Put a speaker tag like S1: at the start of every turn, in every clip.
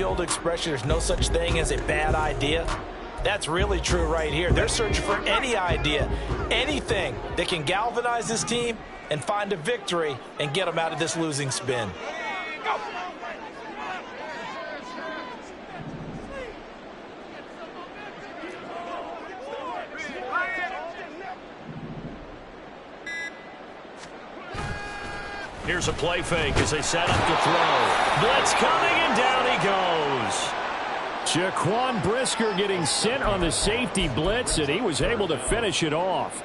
S1: old expression, there's no such thing as a bad idea? That's really true right here. They're searching for any idea, anything that can galvanize this team and find a victory and get them out of this losing spin.
S2: Here's a play fake as they set up to throw. Blitz coming, and down he goes.
S3: Jaquan Brisker getting sent on the safety blitz, and he was able to finish it off.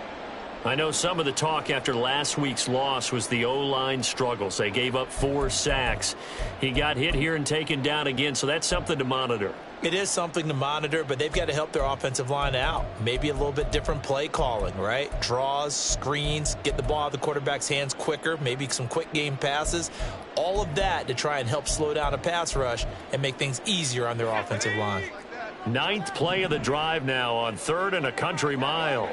S2: I know some of the talk after last week's loss was the O-line struggles. They gave up 4 sacks. He got hit here and taken down again, so that's something to monitor.
S1: It is something to monitor, but they've got to help their offensive line out. Maybe a little bit different play calling, right? Draws, screens, get the ball out of the quarterback's hands quicker, maybe some quick game passes. All of that to try and help slow down a pass rush and make things easier on their offensive line.
S2: 9th play of the drive now on 3rd and a country mile.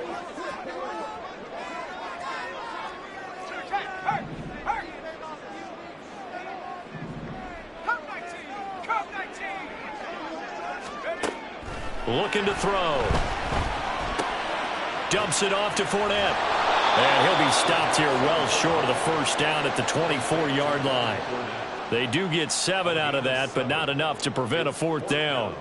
S2: Looking to throw. Dumps it off to Fournette. And he'll be stopped here well short of the first down at the 24-yard line. They do get 7 out of that, but not enough to prevent a 4th down.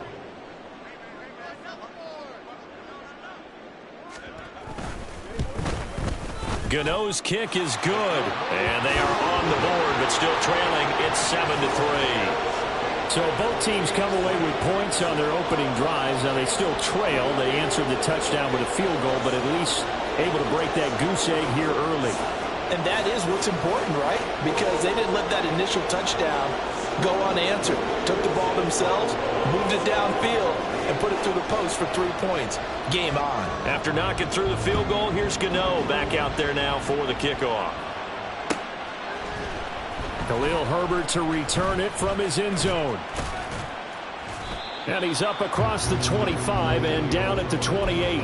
S2: Gano's kick is good. And they are on the board, but still trailing. It's 7-3.
S3: So both teams come away with points on their opening drives. Now they still trail. They answered the touchdown with a field goal, but at least able to break that goose egg here early.
S1: And that is what's important, right? Because they didn't let that initial touchdown go unanswered. Took the ball themselves, moved it downfield, and put it through the post for 3 points. Game on.
S2: After knocking through the field goal, here's Gano back out there now for the kickoff.
S3: Khalil Herbert to return it from his end zone. And he's up across the 25 and down at the 28.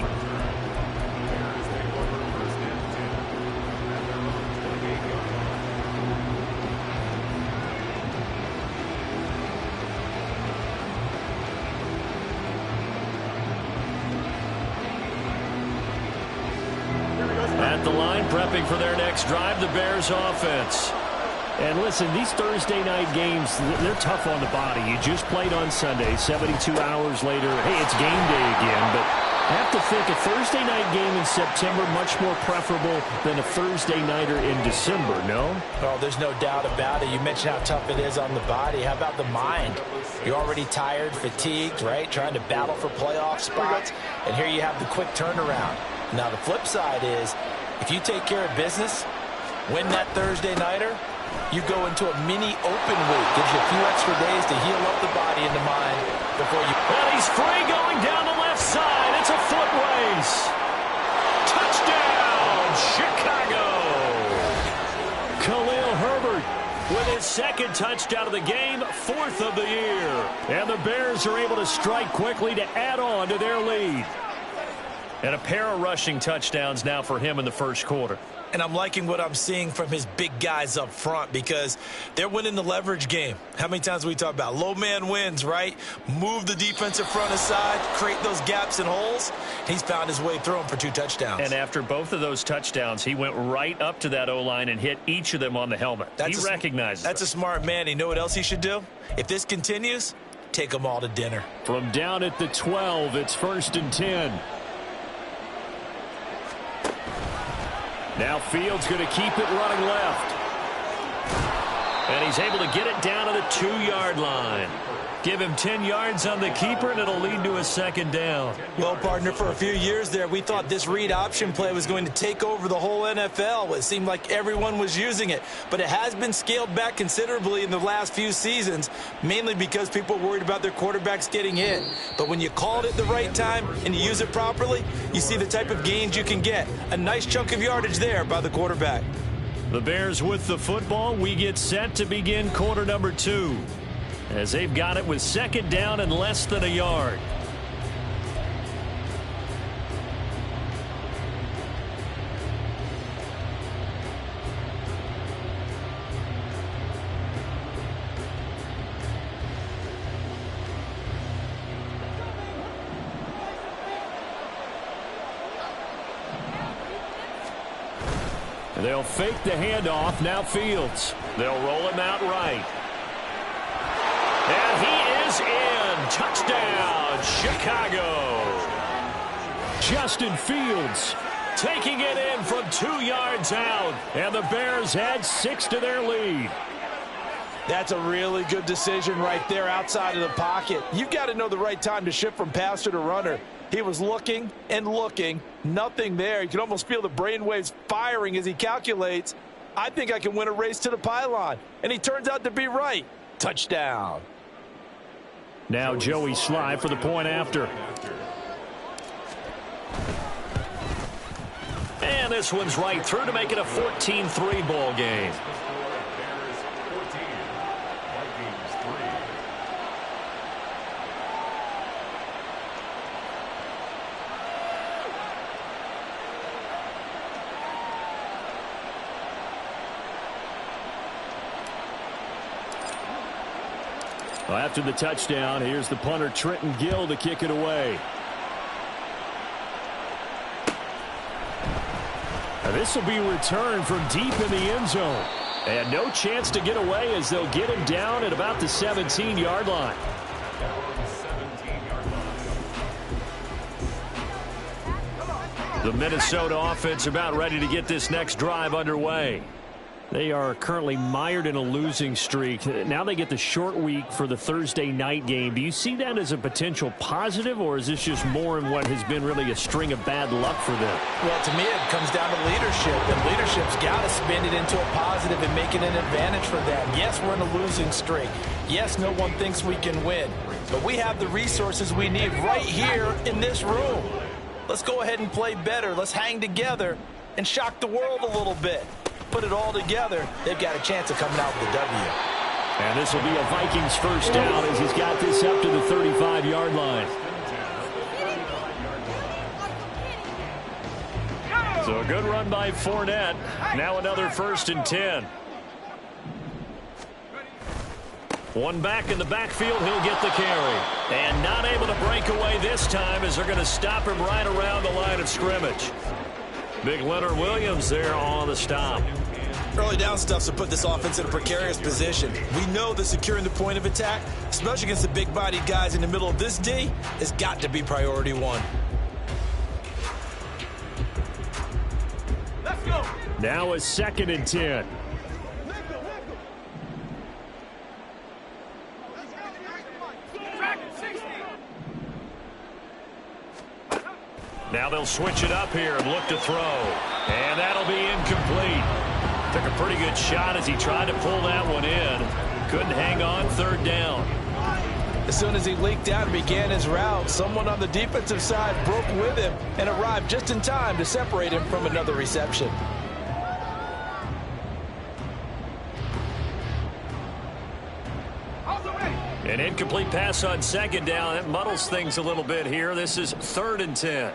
S2: At the line, prepping for their next drive, the Bears offense.
S3: And listen, these Thursday night games, they're tough on the body. You just played on Sunday, 72 hours later. Hey, it's game day again, but I have to think a Thursday night game in September much more preferable than a Thursday nighter in December, no?
S1: Oh, there's no doubt about it. You mentioned how tough it is on the body. How about the mind? You're already tired, fatigued, right? Trying to battle for playoff spots. And here you have the quick turnaround. Now, the flip side is, if you take care of business, win that Thursday nighter, you go into a mini open week. Gives you a few extra days to heal up the body and the mind before you...
S2: And he's free going down the left side. It's a foot race. Touchdown, Chicago.
S3: Khalil Herbert
S2: with his 2nd touchdown of the game, 4th of the year.
S3: And the Bears are able to strike quickly to add on to their lead.
S2: And a pair of rushing touchdowns now for him in the first quarter.
S1: And I'm liking what I'm seeing from his big guys up front because they're winning the leverage game. How many times we talk about low man wins, right? Move the defensive front aside, create those gaps and holes. He's found his way through them for 2 touchdowns.
S2: And after both of those touchdowns, he went right up to that O-line and hit each of them on the helmet. He recognizes
S1: That's a smart man. You know what else he should do? If this continues, take them all to dinner.
S3: From down at the 12, it's 1st and 10. Now Fields going to keep it running left. And he's able to get it down to the 2-yard line. Give him 10 yards on the keeper, and it'll lead to a 2nd down.
S1: Well, partner, for a few years there, we thought this read option play was going to take over the whole NFL. It seemed like everyone was using it. But it has been scaled back considerably in the last few seasons, mainly because people are worried about their quarterbacks getting hit. But when you call it at the right time and you use it properly, you see the type of gains you can get. A nice chunk of yardage there by the quarterback.
S2: The Bears with the football. We get set to begin quarter number 2. As they've got it with 2nd down and less than a yard. They'll fake the handoff. Now Fields. They'll roll him out right. And he is in. Touchdown, Chicago. Justin Fields taking it in from 2 yards out. And the Bears add 6 to their lead.
S1: That's a really good decision right there outside of the pocket. You've got to know the right time to shift from passer to runner. He was looking and looking. Nothing there. You can almost feel the brainwaves firing as he calculates, I think I can win a race to the pylon. And he turns out to be right. Touchdown.
S3: Now Joey Sly for the point after.
S2: And this one's right through to make it a 14-3 ball game.
S3: Well, after the touchdown, here's the punter Trenton Gill to kick it away. This will be returned from deep in the end zone. And no chance to get away as they'll get him down at about the 17-yard line. The Minnesota offense about ready to get this next drive underway. They are currently mired in a losing streak. Now they get the short week for the Thursday night game. Do you see that as a potential positive, or is this just more in what has been really a string of bad luck for them?
S1: Well, to me, it comes down to leadership, and leadership's got to spin it into a positive and make it an advantage for them. Yes, we're in a losing streak. Yes, no one thinks we can win, but we have the resources we need right here in this room. Let's go ahead and play better. Let's hang together and shock the world a little bit. Put it all together, they've got a chance of coming out with the W.
S3: And this will be a Vikings first down as he's got this up to the 35-yard line.
S2: So a good run by Fournette. Now another 1st and 10. One back in the backfield, he'll get the carry. And not able to break away this time as they're going to stop him right around the line of scrimmage. Big Leonard Williams there on the stop.
S1: Early down stuff's to put this offense in a precarious position. We know that securing the point of attack, especially against the big-bodied guys in the middle of this D, has got to be priority one.
S3: Let's go. Now a 2nd and 10.
S2: Now they'll switch it up here and look to throw. And that'll be incomplete. Took a pretty good shot as he tried to pull that one in. Couldn't hang on 3rd down.
S1: As soon as he leaked out and began his route, someone on the defensive side broke with him and arrived just in time to separate him from another reception.
S2: An incomplete pass on 2nd down. That muddles things a little bit here. This is 3rd and 10.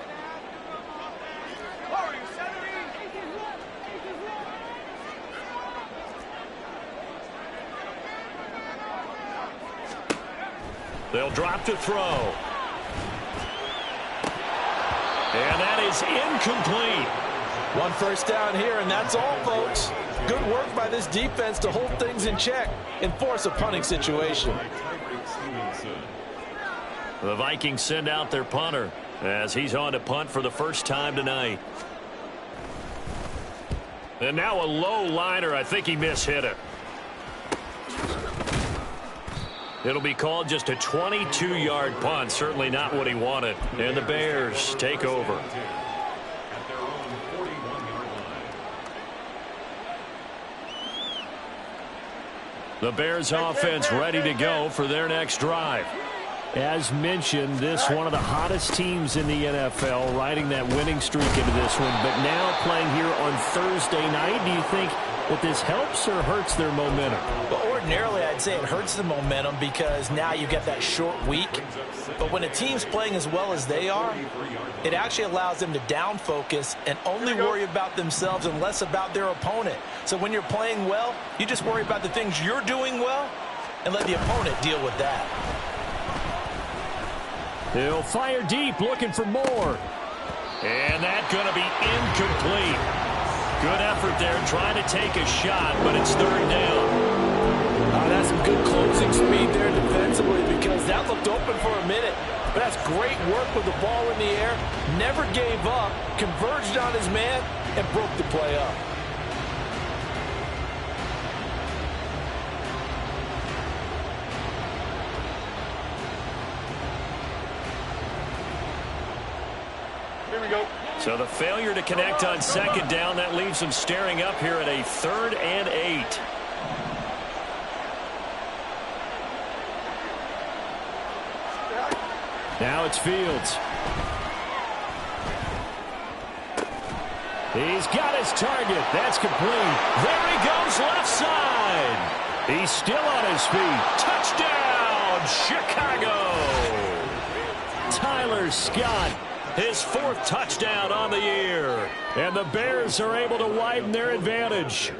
S2: They'll drop to throw. And that is incomplete.
S1: 1 first down here, and that's all, folks. Good work by this defense to hold things in check and force a punting situation.
S2: The Vikings send out their punter as he's on to punt for the first time tonight. And now a low liner. I think he mishit it. It'll be called just a 22-yard punt. Certainly not what he wanted. And the Bears take over. The Bears offense ready to go for their next drive.
S3: As mentioned, this one of the hottest teams in the NFL, riding that winning streak into this one. But now playing here on Thursday night, do you think that this helps or hurts their momentum?
S1: Well, ordinarily, I'd say it hurts the momentum because now you get that short week. But when a team's playing as well as they are, it actually allows them to down focus and only worry about themselves and less about their opponent. So when you're playing well, you just worry about the things you're doing well and let the opponent deal with that.
S3: He'll fire deep, looking for more.
S2: And that's going to be incomplete. Good effort there trying to take a shot, but it's third down.
S1: That's some good closing speed there defensively because that looked open for a minute. But that's great work with the ball in the air. Never gave up, converged on his man, and broke the play up.
S4: Here we go.
S2: So the failure to connect on second down, that leaves them staring up here at a 3rd and 8.
S3: Now it's Fields. He's got his target. That's complete.
S2: There he goes left side.
S3: He's still on his feet.
S2: Touchdown, Chicago.
S3: Tyler Scott.
S2: His 4th touchdown on the year.
S3: And the Bears are able to widen their advantage.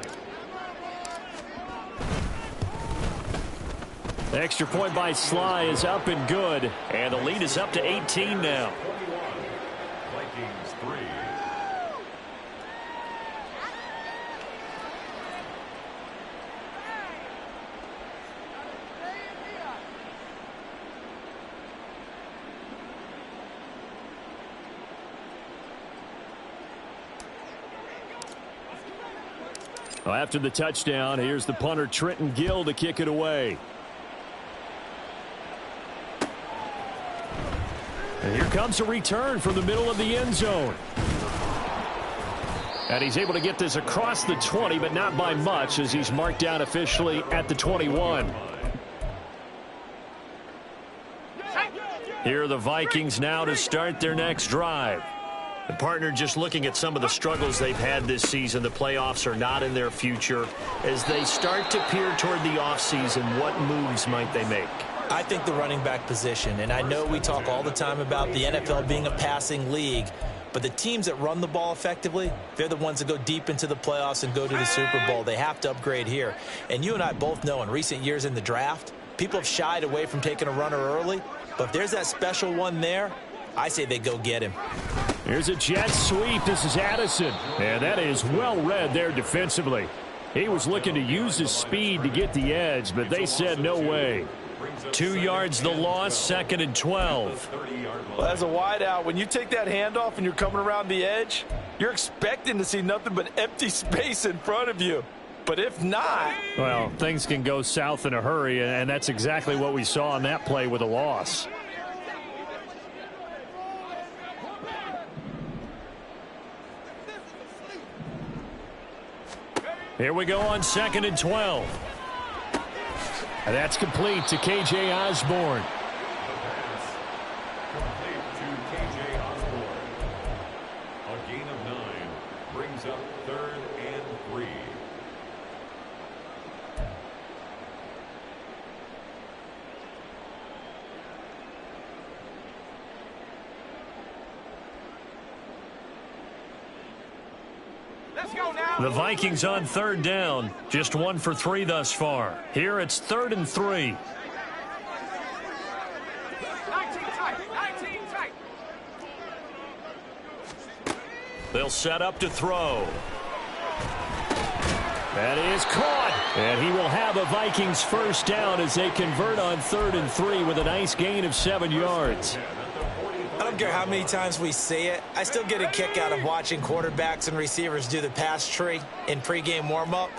S3: The extra point by Sly is up and good.
S2: And the lead is up to 18 now.
S4: Vikings 3.
S3: Well, after the touchdown, here's the punter Trenton Gill to kick it away. And here comes a return from the middle of the end zone. And he's able to get this across the 20, but not by much as he's marked down officially at the 21.
S2: Here are the Vikings now to start their next drive. The partner, just looking at some of the struggles they've had this season, the playoffs are not in their future. As they start to peer toward the offseason, what moves might they make?
S1: I think the running back position, and I know we talk all the time about the NFL being a passing league, but the teams that run the ball effectively, they're the ones that go deep into the playoffs and go to the Super Bowl. They have to upgrade here. And you and I both know in recent years in the draft, people have shied away from taking a runner early, but if there's that special one there, I say they go get him.
S3: Here's a jet sweep. This is Addison. And that is well read there defensively. He was looking to use his speed to get the edge, but they said no way.
S2: 2 yards the loss, 2nd and 12.
S1: Well, as a wideout, when you take that handoff and you're coming around the edge, you're expecting to see nothing but empty space in front of you. But if not...
S3: Well, things can go south in a hurry, and that's exactly what we saw on that play with a loss.
S2: Here we go on 2nd and 12.
S3: And that's complete to K.J. Osborne.
S4: Complete to K.J. Osborne. A gain of 9 brings up 3rd and 3.
S5: Let's go now.
S2: The Vikings on 3rd down. Just 1 for 3 thus far. Here it's 3rd and 3.
S5: 19 tight. 19 tight.
S2: They'll set up to throw.
S3: That is caught. And he will have a Vikings first down as they convert on 3rd and 3 with a nice gain of 7 yards.
S1: I don't care how many times we say it, I still get a kick out of watching quarterbacks and receivers do the pass tree in pregame warm-up.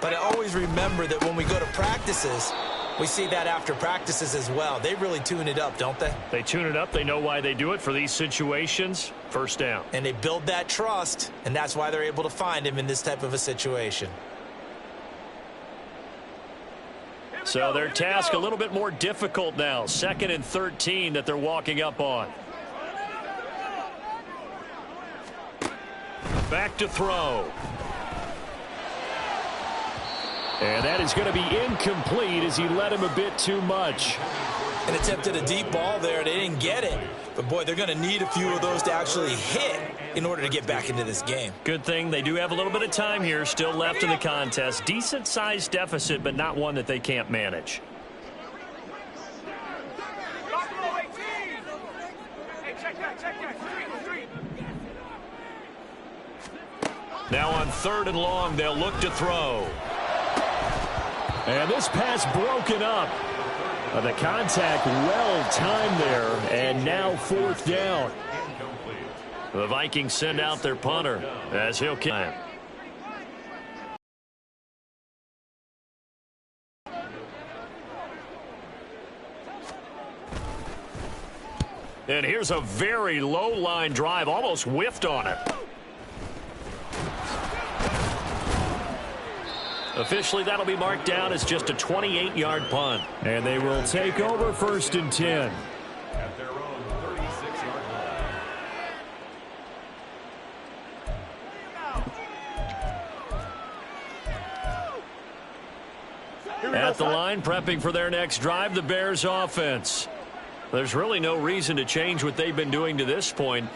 S1: But I always remember that when we go to practices, we see that after practices as well. They really tune it up, don't they?
S2: They tune it up. They know why they do it for these situations. First down.
S1: And they build that trust, and that's why they're able to find him in this type of a situation.
S2: So their task a little bit more difficult now. 2nd and 13 that they're walking up on. Back to throw.
S3: And that is going to be incomplete as he led him a bit too much.
S1: And attempted a deep ball there. They didn't get it. But, boy, they're going to need a few of those to actually hit in order to get back into this game.
S2: Good thing they do have a little bit of time here still left in the contest. Decent-sized deficit, but not one that they can't manage.
S5: Hey, check that. Street.
S2: Now on 3rd and long, they'll look to throw.
S3: And this pass broken up. The contact well timed there, and now 4th down.
S2: The Vikings send out their punter as he'll kick. And here's a very low line drive, almost whiffed on it. Officially, that'll be marked down as just a 28-yard punt.
S3: And they will take over 1st and 10.
S4: At their own 36-yard line.
S2: At the line, prepping for their next drive, the Bears offense. There's really no reason to change what they've been doing to this point.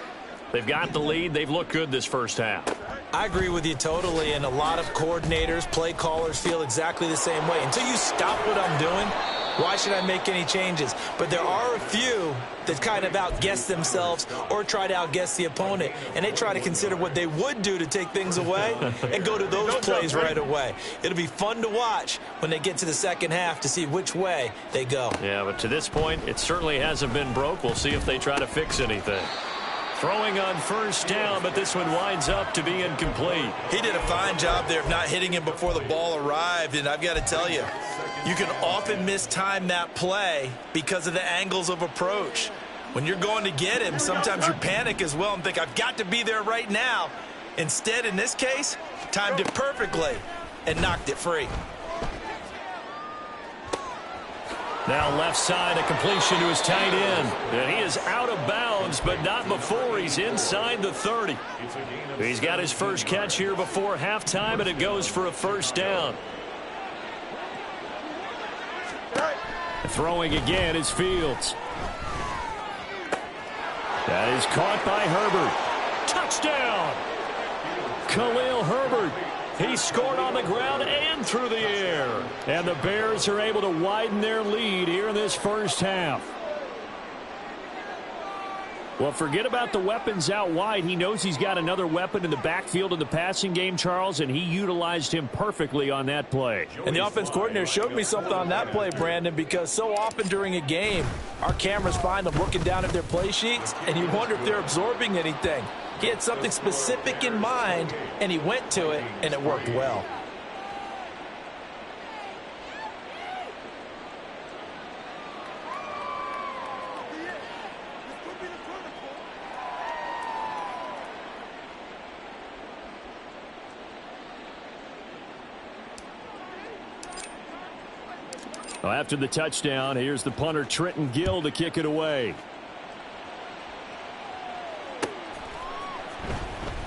S2: They've got the lead. They've looked good this first half.
S1: I agree with you totally, and a lot of coordinators, play callers feel exactly the same way. Until you stop what I'm doing, why should I make any changes? But there are a few that kind of outguess themselves or try to outguess the opponent, and they try to consider what they would do to take things away and go to those plays right away. It'll be fun to watch when they get to the second half to see which way they go.
S2: Yeah, but to this point, it certainly hasn't been broke. We'll see if they try to fix anything. Throwing on 1st down, but this one winds up to be incomplete.
S1: He did a fine job there of not hitting him before the ball arrived, and I've got to tell you, you can often mistime that play because of the angles of approach. When you're going to get him, sometimes you panic as well and think, I've got to be there right now. Instead, in this case, timed it perfectly and knocked it free.
S2: Now left side, a completion to his tight end. And he is out of bounds, but not before he's inside the 30. He's got his first catch here before halftime, and it goes for a 1st down.
S3: Throwing again is Fields. That is caught by Herbert.
S2: Touchdown!
S3: Khalil Herbert.
S2: He scored on the ground and through the air.
S3: And the Bears are able to widen their lead here in this first half. Well, forget about the weapons out wide. He knows he's got another weapon in the backfield in the passing game, Charles, and he utilized him perfectly on that play.
S1: And the offense coordinator showed me something on that play, Brandon, because so often during a game, our cameras find them looking down at their play sheets, and you wonder if they're absorbing anything. He had something specific in mind, and he went to it, and it worked well.
S3: Well, after the touchdown, here's the punter, Trenton Gill, to kick it away.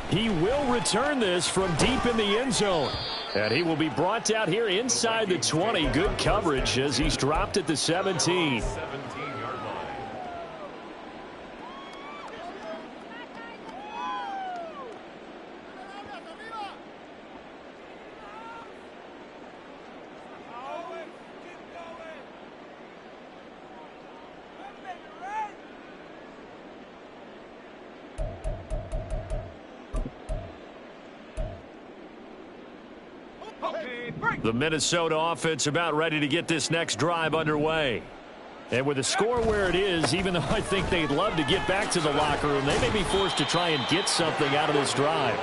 S3: He will return this from deep in the end zone. And he will be brought out here inside the 20. Good coverage as he's dropped at the 17.
S4: 17-yard line.
S2: The Minnesota offense about ready to get this next drive underway.
S3: And with the score where it is, even though I think they'd love to get back to the locker room, they may be forced to try and get something out of this drive.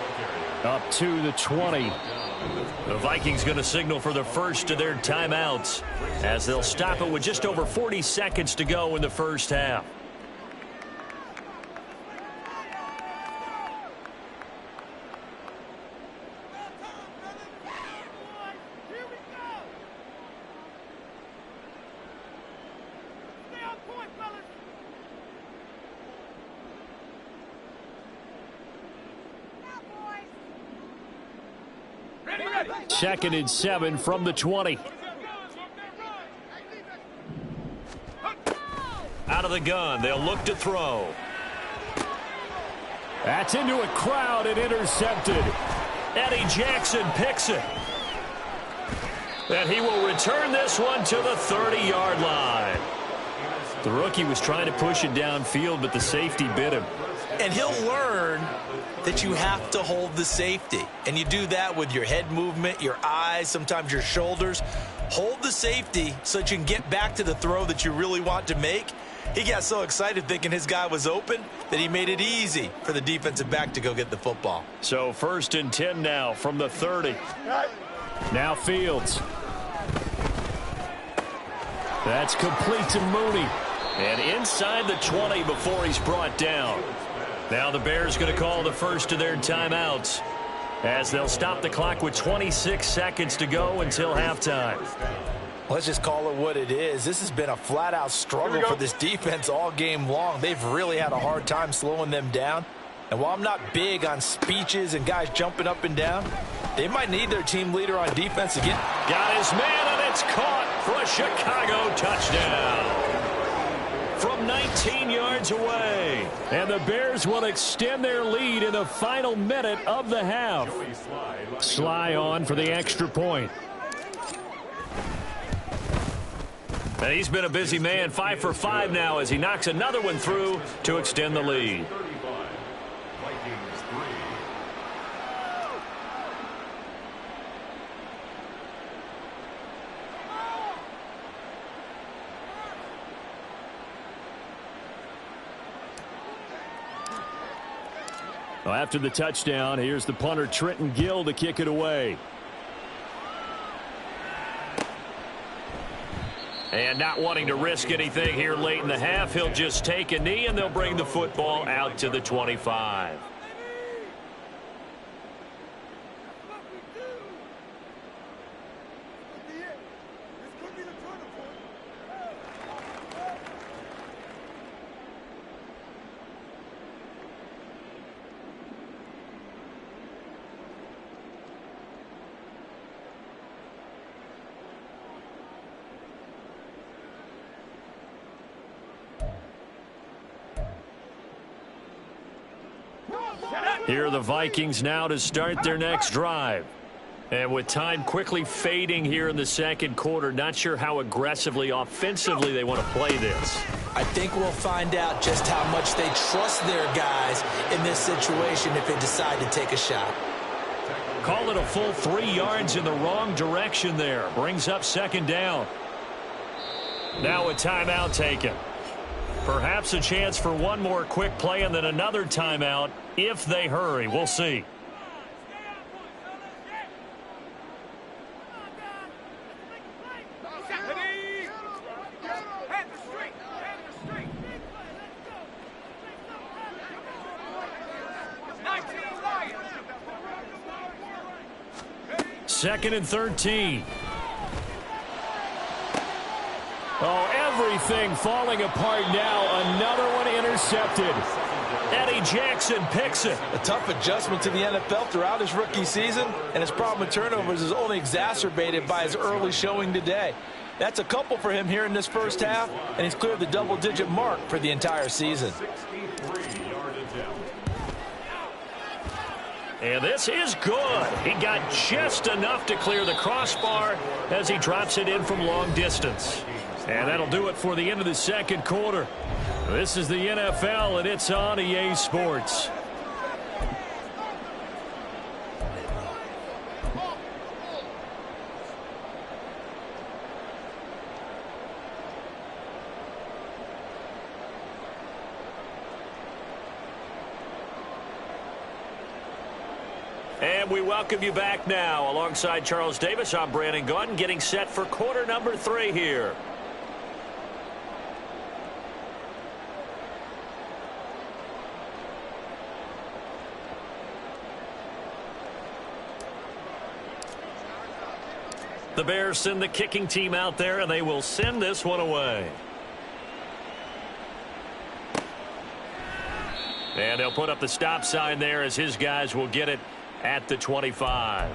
S3: Up to the 20.
S2: The Vikings going to signal for the first of their timeouts as they'll stop it with just over 40 seconds to go in the first half.
S3: Second and 7 from the 20.
S2: Out of the gun, they'll look to throw.
S3: That's into a crowd and intercepted.
S2: Eddie Jackson picks it. And he will return this one to the 30-yard line.
S3: The rookie was trying to push it downfield, but the safety bit him.
S1: And he'll learn that you have to hold the safety. And you do that with your head movement, your eyes, sometimes your shoulders. Hold the safety so that you can get back to the throw that you really want to make. He got so excited thinking his guy was open that he made it easy for the defensive back to go get the football.
S3: So 1st and 10 now from the 30. Now Fields. That's complete to Mooney. And inside the 20 before he's brought down. Now the Bears going to call the first of their timeouts as they'll stop the clock with 26 seconds to go until halftime.
S1: Let's just call it what it is. This has been a flat-out struggle for this defense all game long. They've really had a hard time slowing them down. And while I'm not big on speeches and guys jumping up and down, they might need their team leader on defense again.
S2: Got his man, and it's caught for a Chicago touchdown from 19 yards away.
S3: And the Bears will extend their lead in the final minute of the half. Sly on for the extra point.
S2: And he's been a busy man, 5 for 5 now as he knocks another one through to extend the lead.
S3: Well, after the touchdown, here's the punter Trenton Gill to kick it away.
S2: And not wanting to risk anything here late in the half, he'll just take a knee and they'll bring the football out to the 25.
S3: Here are the Vikings now to start their next drive.
S2: And with time quickly fading here in the second quarter, not sure how aggressively, offensively they want to play this.
S1: I think we'll find out just how much they trust their guys in this situation if they decide to take a shot.
S2: Call it a full 3 yards in the wrong direction there. Brings up second down. Now a timeout taken. Perhaps a chance for one more quick play and then another timeout if they hurry. We'll see. Second and 13.
S3: Oh, everything falling apart now. Another one intercepted.
S2: Eddie Jackson picks it.
S1: A tough adjustment to the NFL throughout his rookie season, and his problem with turnovers is only exacerbated by his early showing today. That's a couple for him here in this first half, and he's cleared the double-digit mark for the entire season.
S2: And this is good. He got just enough to clear the crossbar as he drops it in from long distance.
S3: And that'll do it for the end of the second quarter. This is the NFL, and it's on EA Sports.
S2: And we welcome you back now. Alongside Charles Davis, I'm Brandon Gaudin, getting set for quarter number 3 here. The Bears send the kicking team out there, and they will send this one away. And they'll put up the stop sign there as his guys will get it at the 25.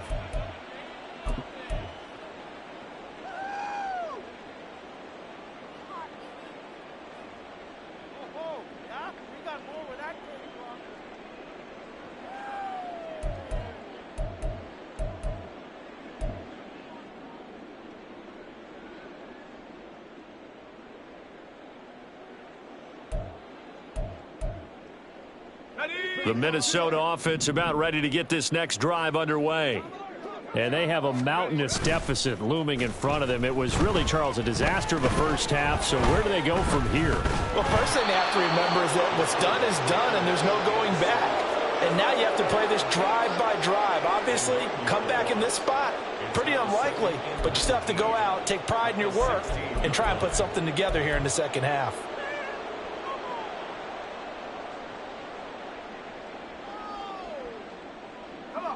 S2: The Minnesota offense about ready to get this next drive underway.
S3: And they have a mountainous deficit looming in front of them. It was really, Charles, a disaster of a first half. So where do they go from here?
S1: Well, first thing they have to remember is that what's done is done, and there's no going back. And now you have to play this drive by drive. Obviously, come back in this spot. Pretty unlikely, but you still have to go out, take pride in your work, and try and put something together here in the second half.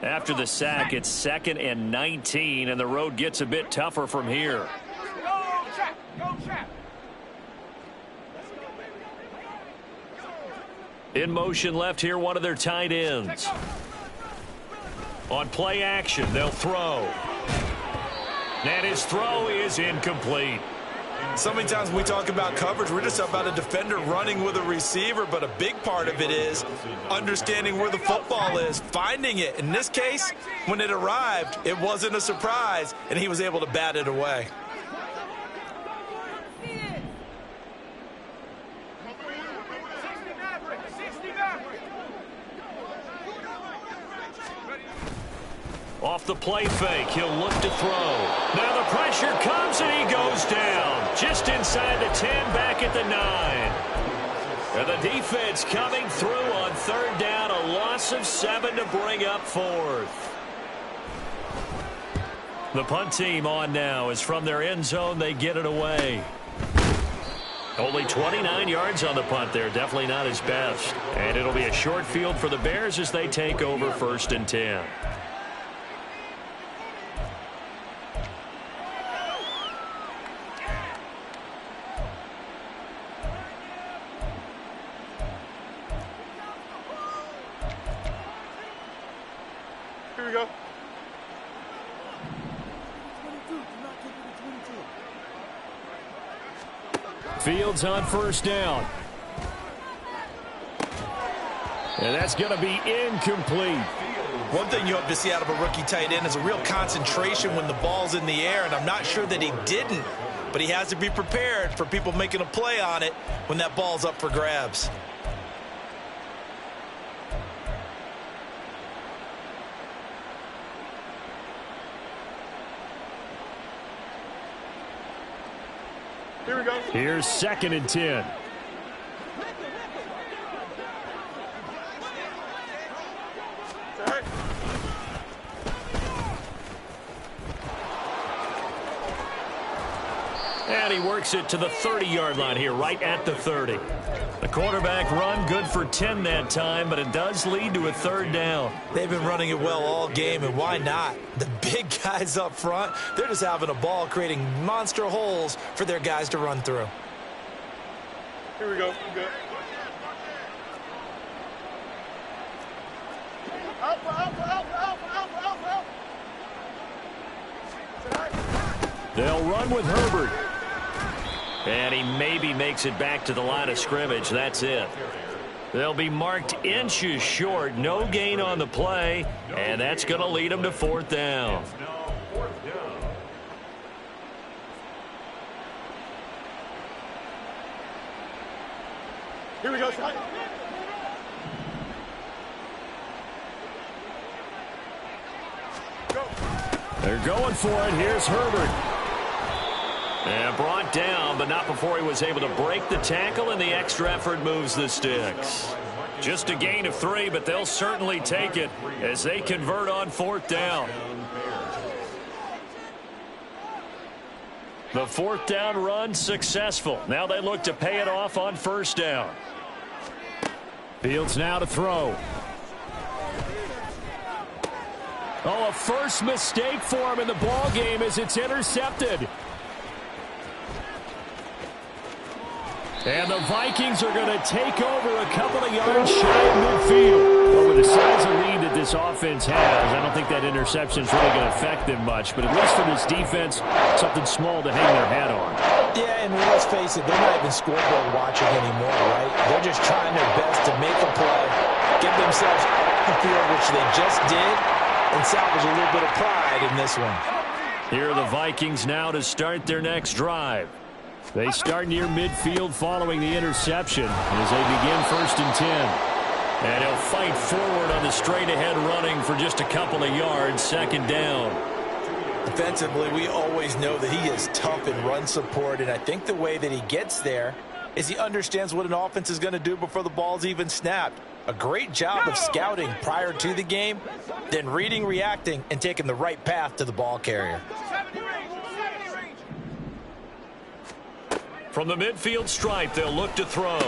S2: After the sack, it's 2nd and 19, and the road gets a bit tougher from here.
S5: Go, Chap! Go, Chap!
S2: In motion left here, one of their tight ends. On play action, they'll throw. And his throw is incomplete.
S1: So many times when we talk about coverage, we're just about a defender running with a receiver, but a big part of it is understanding where the football is, finding it. In this case, when it arrived, it wasn't a surprise, and he was able to bat it away.
S2: Off the play fake, he'll look to throw. Now the pressure comes and he goes down. Just inside the 10, back at the 9. And the defense coming through on 3rd down, a loss of 7 to bring up 4th. The punt team on now is from their end zone. They get it away. Only 29 yards on the punt there. Definitely not his best. And it'll be a short field for the Bears as they take over 1st and 10.
S5: Here we go.
S3: Fields on 1st down. And that's going to be incomplete.
S1: One thing you hope to see out of a rookie tight end is a real concentration when the ball's in the air, and I'm not sure that he didn't, but he has to be prepared for people making a play on it when that ball's up for grabs.
S5: Here we go.
S3: Here's 2nd and 10.
S2: And he works it to the 30-yard line here, right at the 30. The quarterback run good for 10 that time, but it does lead to a 3rd down.
S1: They've been running it well all game, and why not? The big guys up front, they're just having a ball, creating monster holes for their guys to run through.
S5: Here we go. Good.
S3: They'll run with Herbert.
S2: And he maybe makes it back to the line of scrimmage. That's it. They'll be marked inches short. No gain on the play. And that's going to lead them to 4th down.
S5: Here we go.
S3: They're going for it. Here's Herbert.
S2: And brought down, but not before he was able to break the tackle, and the extra effort moves the sticks. Just a gain of 3, but they'll certainly take it as they convert on 4th down. The 4th down run successful. Now they look to pay it off on 1st down.
S3: Fields now to throw. Oh, a first mistake for him in the ball game as it's intercepted. And the Vikings are going to take over a couple of yards shy of midfield. But with the size of lead that this offense has, I don't think that interception is really going to affect them much. But at least for this defense, something small to hang their hat on.
S1: Yeah, and let's face it, they're not even scoreboard watching anymore, right? They're just trying their best to make a play, get themselves off the field, which they just did, and salvage a little bit of pride in this one.
S2: Here are the Vikings now to start their next drive.
S3: They start near midfield following the interception as they begin 1st and 10.
S2: And he'll fight forward on the straight-ahead running for just a couple of yards, second down.
S1: Defensively, we always know that he is tough in run support, and I think the way that he gets there is he understands what an offense is going to do before the ball's even snapped. A great job of scouting prior to the game, then reading, reacting, and taking the right path to the ball carrier.
S2: From the midfield stripe, they'll look to throw.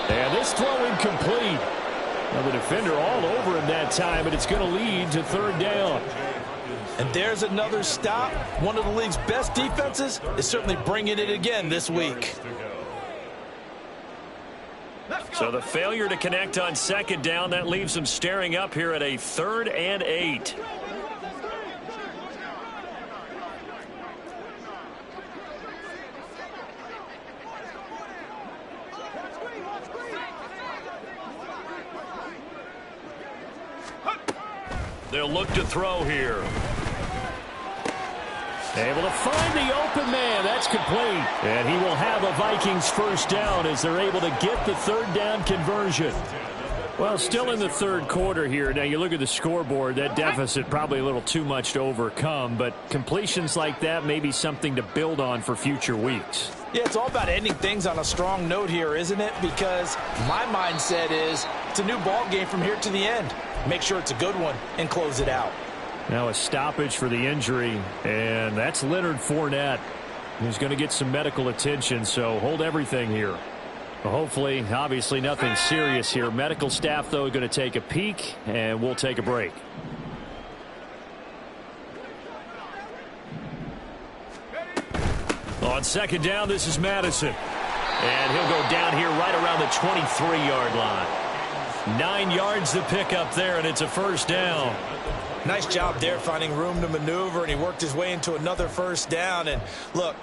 S3: And this throw incomplete. Now the defender all over him that time, and it's going to lead to third down.
S1: And there's another stop. One of the league's best defenses is certainly bringing it again this week.
S2: So the failure to connect on second down, that leaves them staring up here at a 3rd and 8. They'll look to throw here.
S3: Able to find the open man. That's complete. And he will have a Vikings first down as they're able to get the third down conversion. Well, still in the third quarter here. Now, you look at the scoreboard, that deficit probably a little too much to overcome, but completions like that may be something to build on for future weeks.
S1: Yeah, it's all about ending things on a strong note here, isn't it? Because my mindset is it's a new ball game from here to the end. Make sure it's a good one and close it out.
S3: Now a stoppage for the injury, and that's Leonard Fournette, who's going to get some medical attention, so hold everything here. Well, hopefully, obviously nothing serious here. Medical staff, though, going to take a peek, and we'll take a break.
S2: On second down, this is Madison. And he'll go down here right around the 23-yard line. 9 yards to pick up there, and it's a first down.
S1: Nice job there finding room to maneuver, and he worked his way into another first down. And look,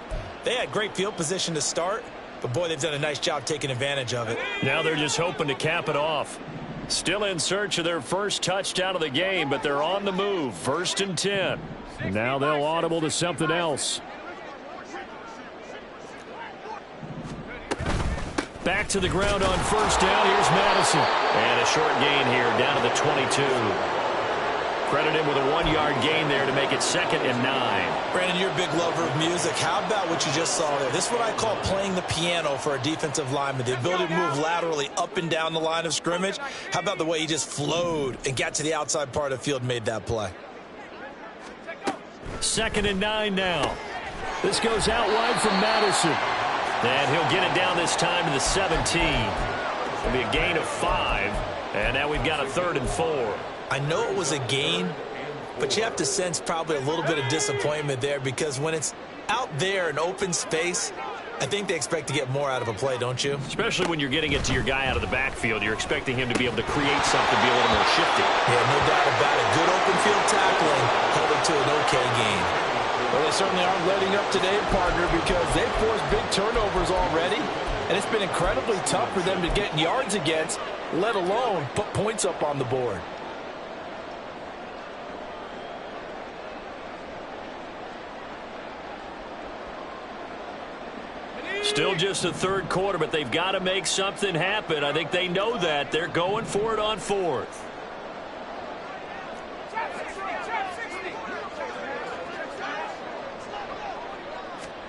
S1: they had great field position to start, but boy, they've done a nice job taking advantage of it.
S2: Now they're just hoping to cap it off. Still in search of their first touchdown of the game, but they're on the move. 1st and 10.
S3: Now they'll audible to something else. Back to the ground on first down. Here's Madison.
S2: And a short gain here down to the 22. Credit him with a 1-yard gain there to make it 2nd and 9.
S1: Brandon, you're a big lover of music. How about what you just saw there? This is what I call playing the piano for a defensive lineman. The ability to move laterally up and down the line of scrimmage. How about the way he just flowed and got to the outside part of the field and made that play?
S2: 2nd and 9 now. This goes out wide from Madison. And he'll get it down this time to the 17. It'll be a gain of 5. And now we've got a 3rd and 4.
S1: I know it was a gain, but you have to sense probably a little bit of disappointment there because when it's out there in open space, I think they expect to get more out of a play, don't you?
S2: Especially when you're getting it to your guy out of the backfield. You're expecting him to be able to create something, be a little more shifty.
S1: Yeah, no doubt about it. Good open field tackling held it to an okay gain.
S5: Well, they certainly aren't letting up today, partner, because they've forced big turnovers already, and it's been incredibly tough for them to get yards against, let alone put points up on the board.
S2: Still just a third quarter, but they've got to make something happen. I think they know that. They're going for it on 4th.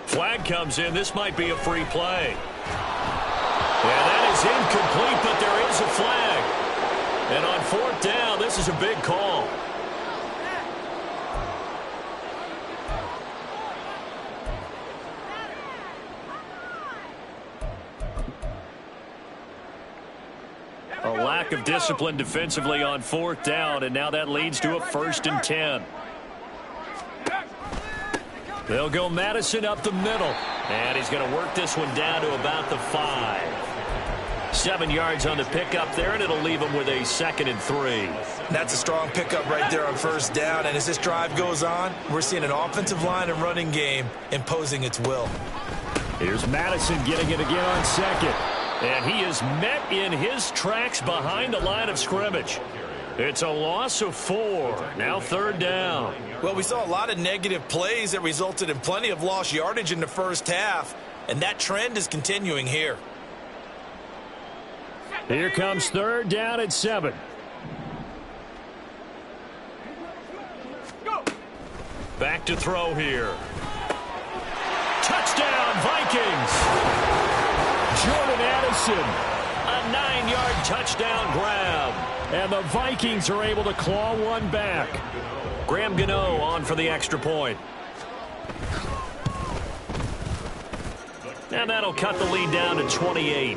S2: Flag comes in. This might be a free play. And that is incomplete, but there is a flag. And on 4th down, this is a big call. A lack of discipline defensively on 4th down, and now that leads to a 1st and 10. They'll go Madison up the middle, and he's going to work this one down to about the 5. 7 yards on the pickup there, and it'll leave him with a 2nd and 3.
S1: That's a strong pickup right there on 1st down, and as this drive goes on, we're seeing an offensive line and running game imposing its will.
S3: Here's Madison getting it again on 2nd.
S2: And he is met in his tracks behind the line of scrimmage. It's a loss of 4. Now 3rd down.
S1: Well, we saw a lot of negative plays that resulted in plenty of lost yardage in the first half, and that trend is continuing here.
S2: Here comes third down at 7. Back to throw here. Touchdown, Vikings! Jordan Addison, a 9-yard touchdown grab. And the Vikings are able to claw one back. Graham Gano on for the extra point. And that'll cut the lead down to 28.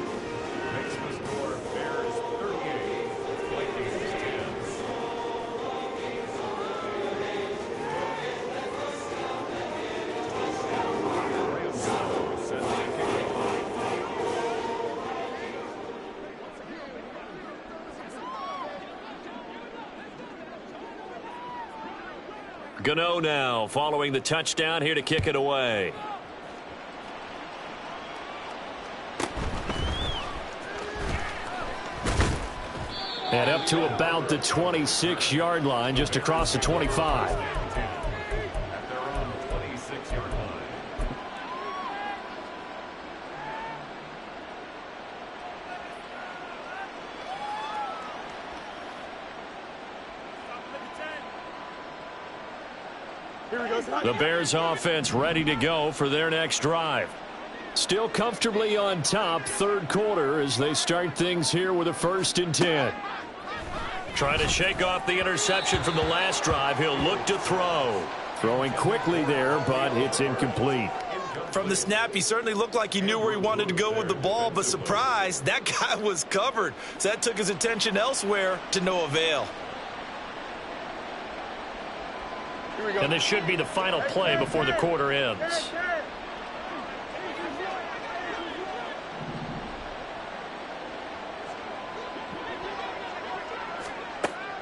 S2: Gano now following the touchdown here to kick it away. And up to about the 26-yard line, just across the 25.
S4: At their own 26-yard line.
S2: The Bears offense ready to go for their next drive. Still comfortably on top, third quarter, as they start things here with a 1st and 10. Trying to shake off the interception from the last drive. He'll look to throw. Throwing quickly there, but it's incomplete.
S5: From the snap, he certainly looked like he knew where he wanted to go with the ball, but surprise, that guy was covered. So that took his attention elsewhere to no avail.
S2: And this should be the final play before the quarter ends.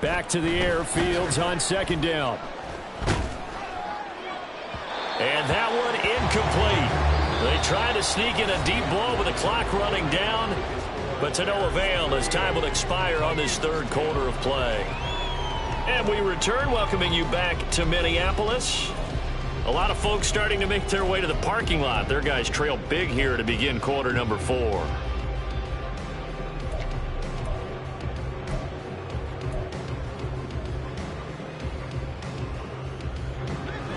S2: Back to the air, Fields on 2nd down. And that one incomplete. They try to sneak in a deep ball with the clock running down, but to no avail as time will expire on this third quarter of play. And we return, welcoming you back to Minneapolis. A lot of folks starting to make their way to the parking lot. Their guys trail big here to begin quarter number 4.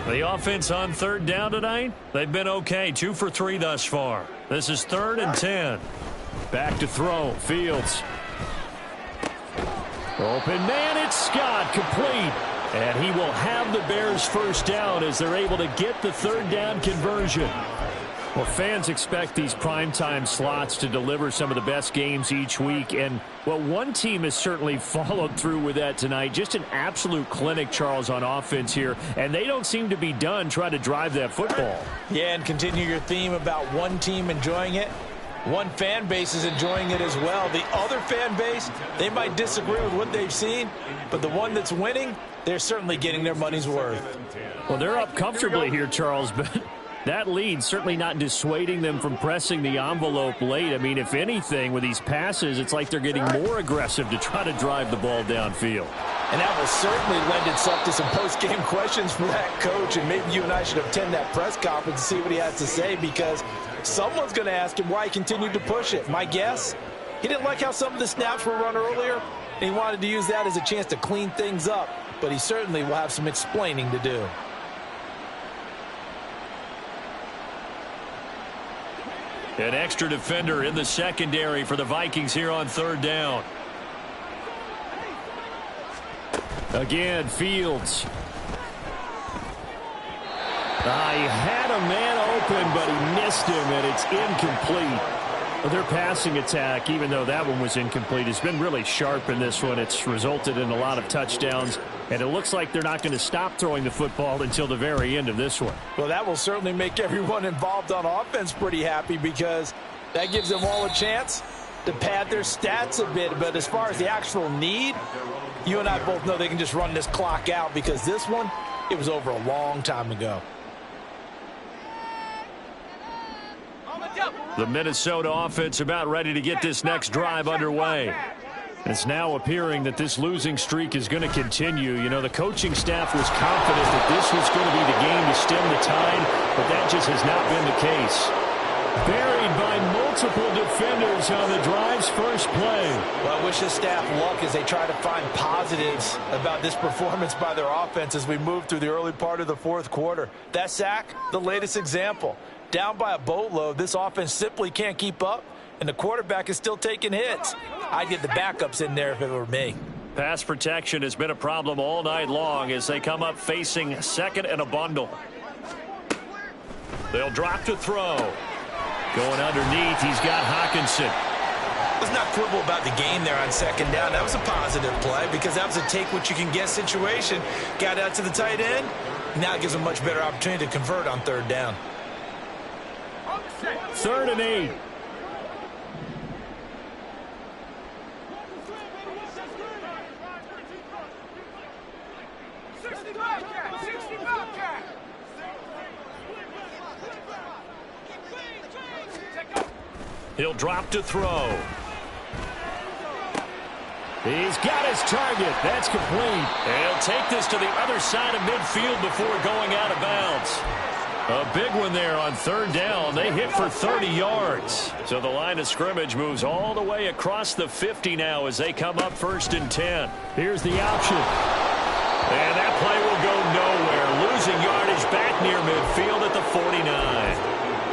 S2: The offense on 3rd down tonight, they've been okay. 2 for 3 thus far. This is 3rd and 10. Back to throw. Fields. Open man, it's Scott, complete. And he will have the Bears' 1st down as they're able to get the 3rd down conversion. Well, fans expect these primetime slots to deliver some of the best games each week. And, well, one team has certainly followed through with that tonight. Just an absolute clinic, Charles, on offense here. And they don't seem to be done trying to drive that football.
S5: Yeah, and continue your theme about one team enjoying it. One fan base is enjoying it as well. The other fan base, they might disagree with what they've seen, but the one that's winning, they're certainly getting their money's worth.
S2: Well, they're up comfortably here, Charles, but that lead certainly not dissuading them from pressing the envelope late. I mean, if anything, with these passes, it's like they're getting more aggressive to try to drive the ball downfield.
S5: And that will certainly lend itself to some post-game questions for that coach, and maybe you and I should attend that press conference and see what he has to say, because someone's going to ask him why he continued to push it. My guess, he didn't like how some of the snaps were run earlier, and he wanted to use that as a chance to clean things up, but he certainly will have some explaining to do.
S2: An extra defender in the secondary for the Vikings here on 3rd down. Again, Fields. He had a man open, but he missed him, and it's incomplete. Their passing attack, even though that one was incomplete, has been really sharp in this one. It's resulted in a lot of touchdowns, and it looks like they're not going to stop throwing the football until the very end of this one.
S5: Well, that will certainly make everyone involved on offense pretty happy, because that gives them all a chance to pad their stats a bit. But as far as the actual need, you and I both know they can just run this clock out, because this one, it was over a long time ago.
S2: The Minnesota offense about ready to get this next drive underway. It's now appearing that this losing streak is going to continue. You know, the coaching staff was confident that this was going to be the game to stem the tide, but that just has not been the case. Buried by multiple multiple defenders on the drive's first play.
S5: Well, I wish the staff luck as they try to find positives about this performance by their offense as we move through the early part of the fourth quarter. That sack, the latest example. Down by a boatload, this offense simply can't keep up, and the quarterback is still taking hits. I'd get the backups in there if it were me.
S2: Pass protection has been a problem all night long as they come up facing second and a bundle. They'll drop to throw. Going underneath, he's got Hockenson.
S5: Let's not quibble about the game there on second down. That was a positive play because that was a take-what-you-can-get situation. Got out to the tight end. Now it gives them a much better opportunity to convert on third down.
S2: 3rd and 8. He'll drop to throw. He's got his target. That's complete. He'll take this to the other side of midfield before going out of bounds. A big one there on third down. They hit for 30 yards. So the line of scrimmage moves all the way across the 50 now as they come up 1st and 10. Here's the option. And that play will go nowhere. Losing yardage back near midfield at the 49.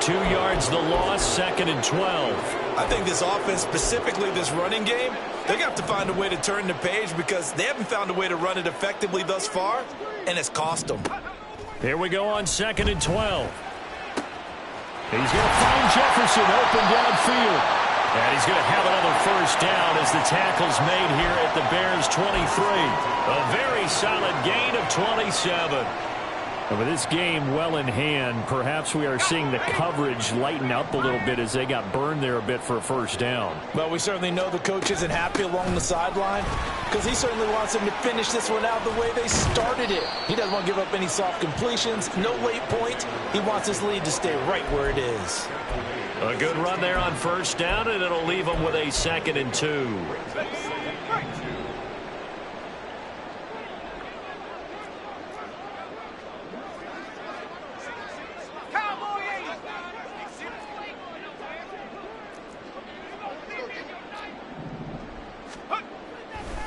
S2: 2 yards the loss, 2nd and 12.
S5: I think this offense, specifically this running game, they're going to have to find a way to turn the page because they haven't found a way to run it effectively thus far, and it's cost them.
S2: Here we go on 2nd and 12. He's going to find Jefferson open downfield. And he's going to have another first down as the tackle's made here at the Bears' 23. A very solid gain of 27. And with this game well in hand, perhaps we are seeing the coverage lighten up a little bit as they got burned there a bit for a first down.
S5: Well, we certainly know the coach isn't happy along the sideline because he certainly wants them to finish this one out the way they started it. He doesn't want to give up any soft completions, no late points. He wants his lead to stay right where it is.
S2: A good run there on first down, and it'll leave them with a 2nd and 2.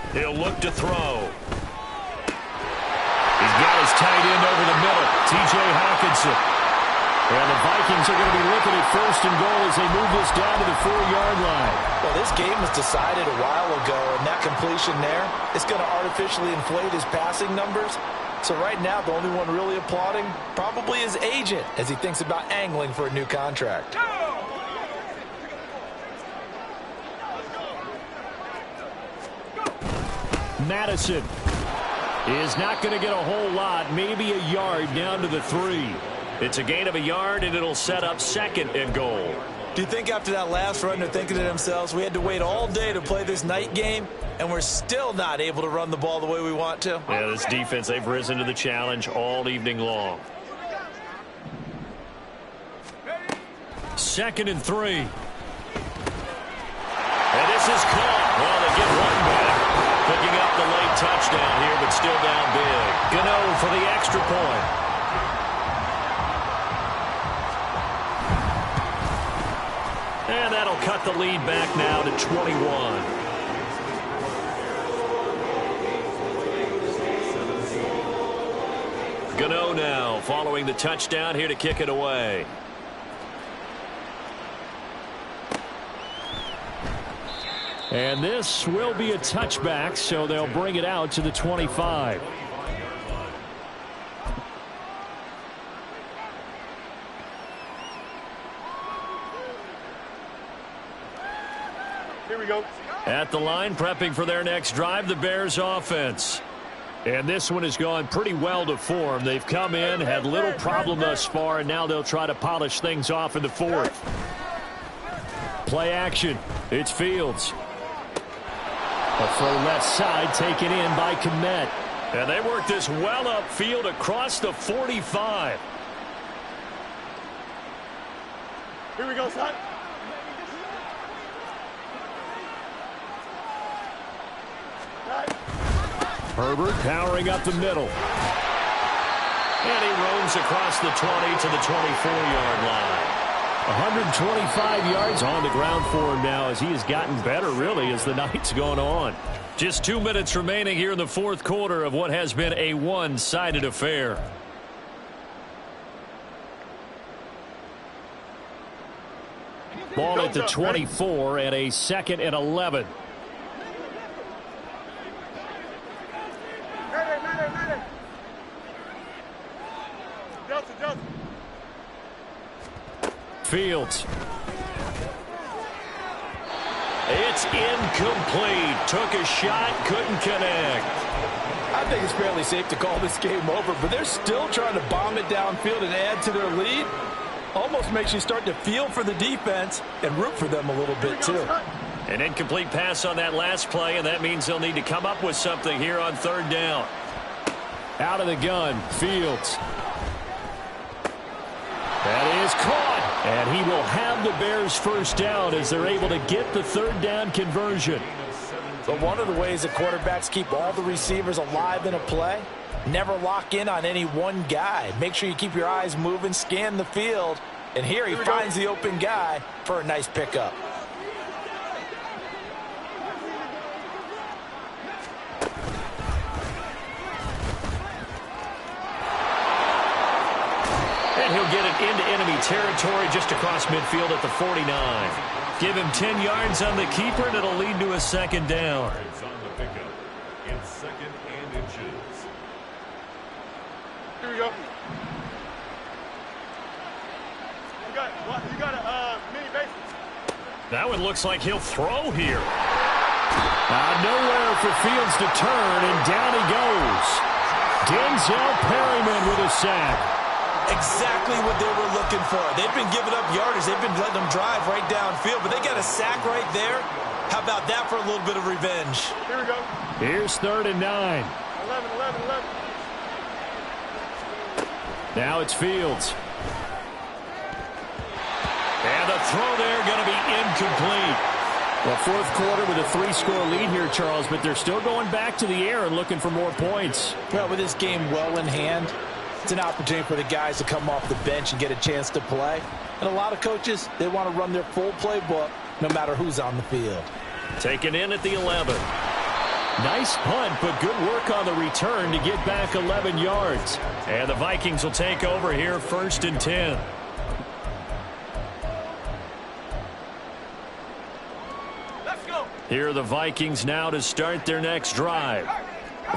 S2: He'll look to throw. He's got his tight end over the middle, T.J. Hockenson. And the Vikings are going to be looking at 1st and goal as they move this down to the 4-yard line.
S5: Well, this game was decided a while ago, and that completion there is going to artificially inflate his passing numbers. So right now, the only one really applauding probably his agent as he thinks about angling for a new contract.
S2: Madison is not going to get a whole lot, maybe a yard down to the 3. It's a gain of a yard, and it'll set up 2nd and goal.
S5: Do you think after that last run they're thinking to themselves, we had to wait all day to play this night game, and we're still not able to run the ball the way we want to?
S2: Yeah, this defense, they've risen to the challenge all evening long. 2nd and 3. And this is caught. Well, they get one back. Picking up the late touchdown here, but still down big. Gano for the extra point. And that'll cut the lead back now to 21. Gano now following the touchdown here to kick it away. And this will be a touchback, so they'll bring it out to the 25.
S6: Here we go.
S2: At the line, prepping for their next drive, the Bears offense. And this one has gone pretty well to form. They've come in, had little problem thus far, and now they'll try to polish things off in the 4th. Play action. It's Fields. A throw left side taken in by Kmet. And they work this well upfield across the 45.
S6: Here we go, son.
S2: Herbert powering up the middle. And he roams across the 20 to the 24-yard line.
S3: 125 yards on the ground for him now as he has gotten better, really, as the night's gone on.
S2: Just 2 minutes remaining here in the fourth quarter of what has been a one-sided affair.
S3: Ball at the 24 and a 2nd and 11. Fields.
S2: It's incomplete. Took a shot, couldn't connect.
S5: I think it's fairly safe to call this game over, but they're still trying to bomb it downfield and add to their lead. Almost makes you start to feel for the defense and root for them a little bit, too.
S2: An incomplete pass on that last play, and that means they'll need to come up with something here on third down.
S3: Out of the gun, Fields. That is caught, and he will have the Bears first down as they're able to get the third down conversion.
S5: But one of the ways that quarterbacks keep all the receivers alive in a play, never lock in on any one guy. Make sure you keep your eyes moving, scan the field, and here he finds the open guy for a nice pickup.
S2: And he'll get it into enemy territory just across midfield at the 49. Give him 10 yards on the keeper, and it'll lead to a second down.
S4: On the pickup. It's 2nd and inches.
S6: Here we go. You got a mini bases.
S2: That one looks like he'll throw here.
S3: Nowhere for Fields to turn, and down he goes. Denzel Perryman with a sack.
S5: Exactly what they were looking for. They've been giving up yardage. They've been letting them drive right downfield, but they got a sack right there. How about that for a little bit of revenge?
S6: Here we go.
S3: Here's 3rd and 9.
S6: 11, 11, 11.
S3: Now it's Fields.
S2: And the throw there going to be incomplete.
S3: Well, fourth quarter with a 3-score lead here, Charles, but they're still going back to the air and looking for more points.
S5: Well, with this game well in hand, it's an opportunity for the guys to come off the bench and get a chance to play. And a lot of coaches, they want to run their full playbook no matter who's on the field.
S2: Taken in at the 11.
S3: Nice punt, but good work on the return to get back 11 yards.
S2: And the Vikings will take over here 1st and 10.
S6: Let's go.
S2: Here are the Vikings now to start their next drive.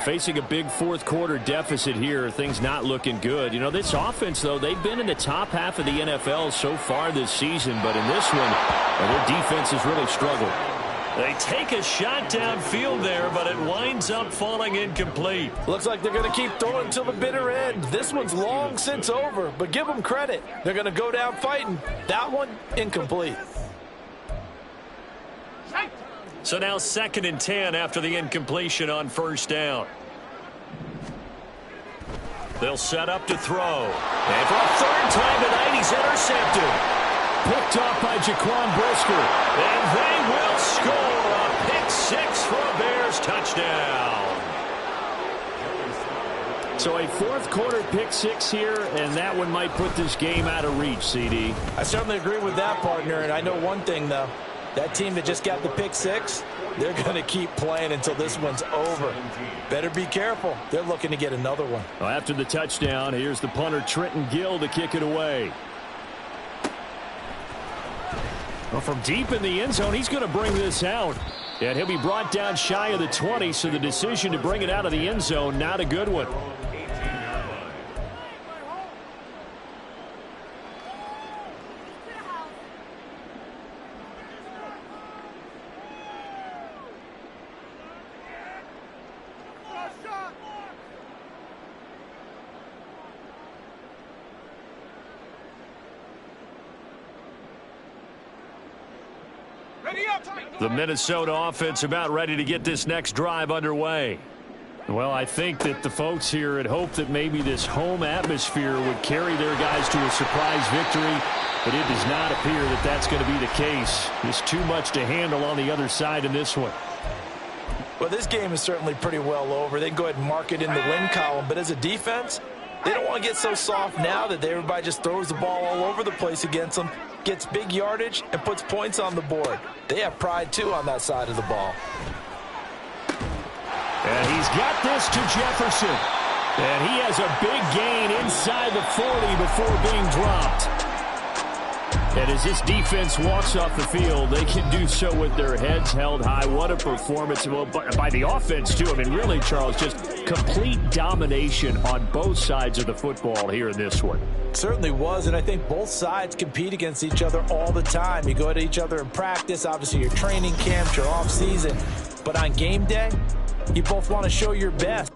S3: Facing a big fourth quarter deficit here, things not looking good. You know, this offense, though, they've been in the top half of the NFL so far this season, but in this one, their defense has really struggled.
S2: They take a shot downfield there, but it winds up falling incomplete.
S5: Looks like they're going to keep throwing until the bitter end. This one's long since over, but give them credit. They're going to go down fighting. That one, incomplete.
S2: So now 2nd and 10 after the incompletion on first down. They'll set up to throw. And for a 3rd time tonight, he's intercepted.
S3: Picked off by Jaquan Brisker.
S2: And they will score a pick-6 for a Bears touchdown.
S3: So a fourth quarter pick-6 here, and that one might put this game out of reach, CD.
S5: I certainly agree with that, partner, and I know one thing, though. That team that just got the pick-6, they're going to keep playing until this one's over. Better be careful. They're looking to get another one.
S3: Well, after the touchdown, here's the punter Trenton Gill to kick it away. Well, from deep in the end zone, he's going to bring this out. And he'll be brought down shy of the 20, so the decision to bring it out of the end zone, not a good one.
S2: The Minnesota offense about ready to get this next drive underway.
S3: Well, I think that the folks here had hoped that maybe this home atmosphere would carry their guys to a surprise victory, but it does not appear that that's going to be the case. There's too much to handle on the other side in this one.
S5: Well, this game is certainly pretty well over. They can go ahead and mark it in the win column, but as a defense, they don't want to get so soft now that everybody just throws the ball all over the place against them. gets big yardage, and puts points on the board. They have pride, too, on that side of the ball.
S2: And he's got this to Jefferson. And he has a big gain inside the 40 before being dropped. And as this defense walks off the field, they can do so with their heads held high. What a performance by the offense, too. I mean, really, Charles, just complete domination on both sides of the football here in this one.
S5: Certainly was, and I think both sides compete against each other all the time. You go at each other in practice, obviously your training camps, your off season. But on game day, you both want to show your best.